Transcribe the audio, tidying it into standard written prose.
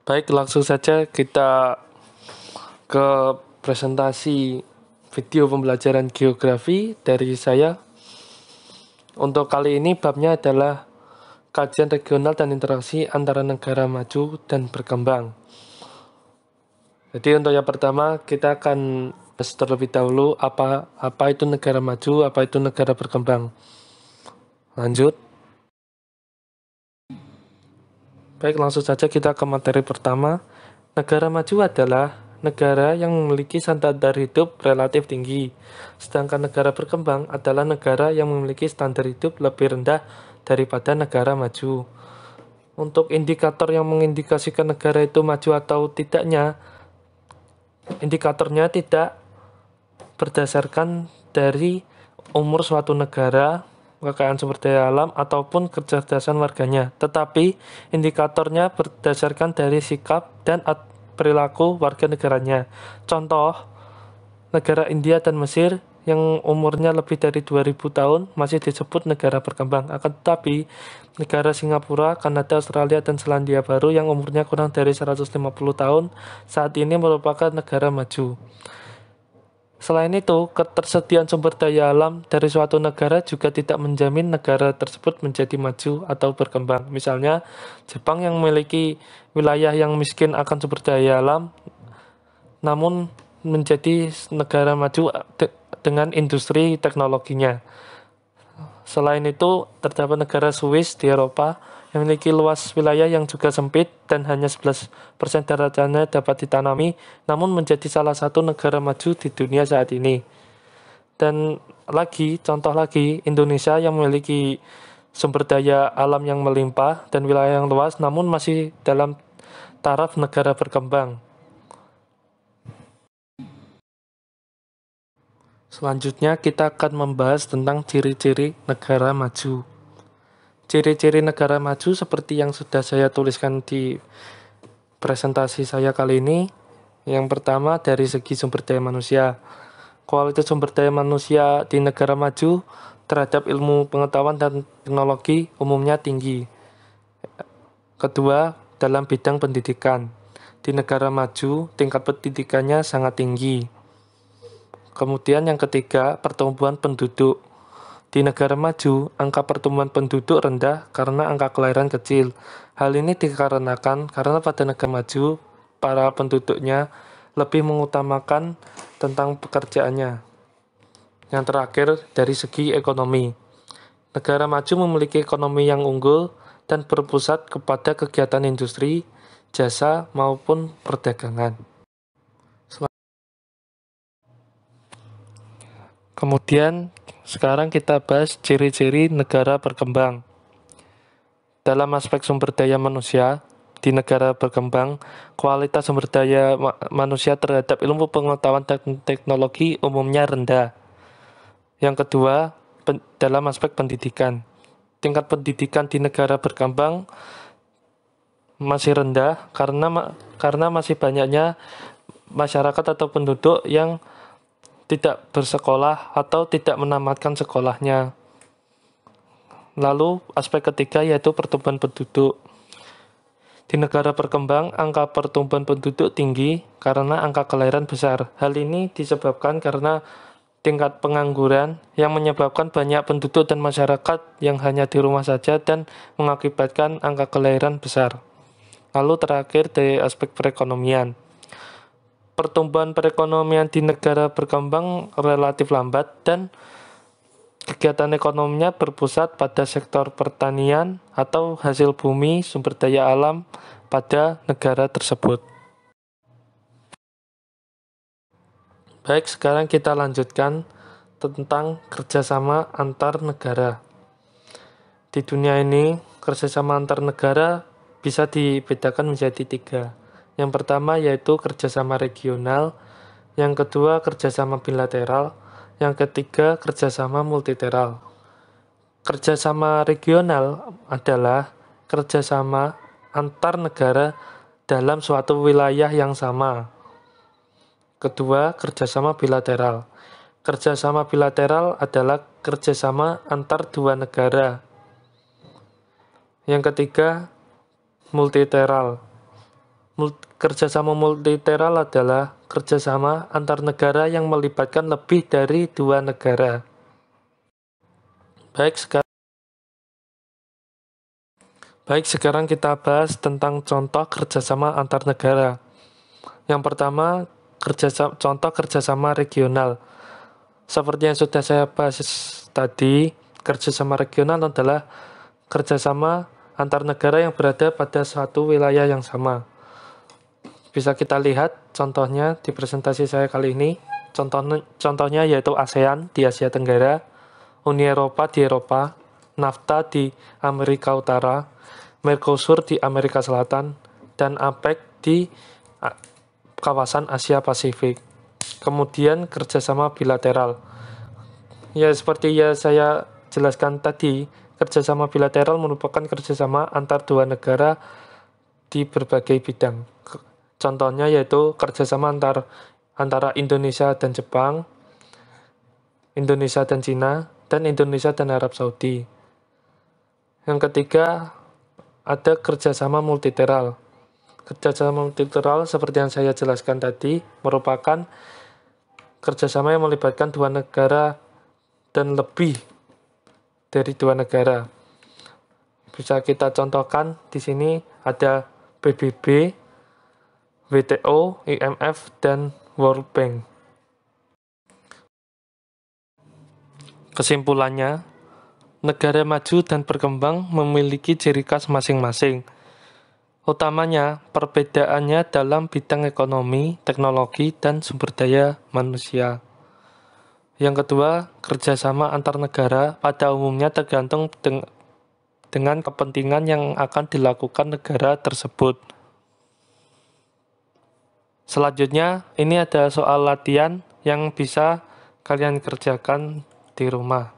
Baik, langsung saja kita ke presentasi video pembelajaran geografi dari saya. Untuk kali ini babnya adalah kajian regional dan interaksi antara negara maju dan berkembang. Jadi untuk yang pertama kita akan bahas terlebih dahulu apa itu negara maju, apa itu negara berkembang. Lanjut. Baik, langsung saja kita ke materi pertama. Negara maju adalah negara yang memiliki standar hidup relatif tinggi, sedangkan negara berkembang adalah negara yang memiliki standar hidup lebih rendah daripada negara maju. Untuk indikator yang mengindikasikan negara itu maju atau tidaknya, indikatornya tidak berdasarkan dari umur suatu negara, kekayaan sumber daya alam, ataupun kecerdasan warganya, tetapi indikatornya berdasarkan dari sikap dan perilaku warga negaranya. Contoh, negara India dan Mesir yang umurnya lebih dari 2000 tahun masih disebut negara berkembang. Akan tetapi, negara Singapura, Kanada, Australia, dan Selandia Baru yang umurnya kurang dari 150 tahun saat ini merupakan negara maju. Selain itu, ketersediaan sumber daya alam dari suatu negara juga tidak menjamin negara tersebut menjadi maju atau berkembang. Misalnya, Jepang yang memiliki wilayah yang miskin akan sumber daya alam, namun menjadi negara maju dengan industri teknologinya. Selain itu, terdapat negara Swiss di Eropa yang memiliki luas wilayah yang juga sempit dan hanya 11% daratannya dapat ditanami, namun menjadi salah satu negara maju di dunia saat ini. Dan contoh lagi, Indonesia yang memiliki sumber daya alam yang melimpah dan wilayah yang luas, namun masih dalam taraf negara berkembang. Selanjutnya kita akan membahas tentang ciri-ciri negara maju. Ciri-ciri negara maju seperti yang sudah saya tuliskan di presentasi saya kali ini. Yang pertama dari segi sumber daya manusia. Kualitas sumber daya manusia di negara maju terhadap ilmu pengetahuan dan teknologi umumnya tinggi. Kedua, dalam bidang pendidikan. Di negara maju, tingkat pendidikannya sangat tinggi. Kemudian yang ketiga, pertumbuhan penduduk. Di negara maju, angka pertumbuhan penduduk rendah karena angka kelahiran kecil. Hal ini dikarenakan karena pada negara maju, para penduduknya lebih mengutamakan tentang pekerjaannya. Yang terakhir, dari segi ekonomi. Negara maju memiliki ekonomi yang unggul dan berpusat kepada kegiatan industri, jasa, maupun perdagangan. Kemudian, sekarang kita bahas ciri-ciri negara berkembang. Dalam aspek sumber daya manusia, di negara berkembang, kualitas sumber daya manusia terhadap ilmu pengetahuan dan teknologi umumnya rendah. Yang kedua, dalam aspek pendidikan. Tingkat pendidikan di negara berkembang masih rendah karena masih banyaknya masyarakat atau penduduk yang tidak bersekolah atau tidak menamatkan sekolahnya. Lalu aspek ketiga yaitu pertumbuhan penduduk. Di negara berkembang, angka pertumbuhan penduduk tinggi karena angka kelahiran besar. Hal ini disebabkan karena tingkat pengangguran yang menyebabkan banyak penduduk dan masyarakat yang hanya di rumah saja dan mengakibatkan angka kelahiran besar. Lalu terakhir dari aspek perekonomian. Pertumbuhan perekonomian di negara berkembang relatif lambat dan kegiatan ekonominya berpusat pada sektor pertanian atau hasil bumi sumber daya alam pada negara tersebut. Baik, sekarang kita lanjutkan tentang kerjasama antar negara. Di dunia ini, kerjasama antar negara bisa dibedakan menjadi 3. Yang pertama yaitu kerjasama regional, yang kedua kerjasama bilateral, yang ketiga kerjasama multilateral. Kerjasama regional adalah kerjasama antar negara dalam suatu wilayah yang sama. Kedua, kerjasama bilateral. Kerjasama bilateral adalah kerjasama antar dua negara. Yang ketiga, multilateral. Kerjasama multilateral adalah kerjasama antar negara yang melibatkan lebih dari dua negara. Baik, sekarang kita bahas tentang contoh kerjasama antar negara. Yang pertama, contoh kerjasama regional. Seperti yang sudah saya bahas tadi, kerjasama regional adalah kerjasama antar negara yang berada pada suatu wilayah yang sama. Bisa kita lihat contohnya di presentasi saya kali ini. Contohnya yaitu ASEAN di Asia Tenggara, Uni Eropa di Eropa, NAFTA di Amerika Utara, Mercosur di Amerika Selatan, dan APEC di kawasan Asia Pasifik. Kemudian kerjasama bilateral. Ya, seperti ya saya jelaskan tadi, kerjasama bilateral merupakan kerjasama antar dua negara di berbagai bidang. Contohnya yaitu kerjasama antara Indonesia dan Jepang, Indonesia dan Cina, dan Indonesia dan Arab Saudi. Yang ketiga, ada kerjasama multilateral. Kerjasama multilateral seperti yang saya jelaskan tadi merupakan kerjasama yang melibatkan dua negara dan lebih dari dua negara. Bisa kita contohkan di sini ada PBB, WTO, IMF, dan World Bank. Kesimpulannya, negara maju dan berkembang memiliki ciri khas masing-masing. Utamanya, perbedaannya dalam bidang ekonomi, teknologi, dan sumber daya manusia. Yang kedua, kerjasama antar negara pada umumnya tergantung dengan kepentingan yang akan dilakukan negara tersebut. Selanjutnya, ini ada soal latihan yang bisa kalian kerjakan di rumah.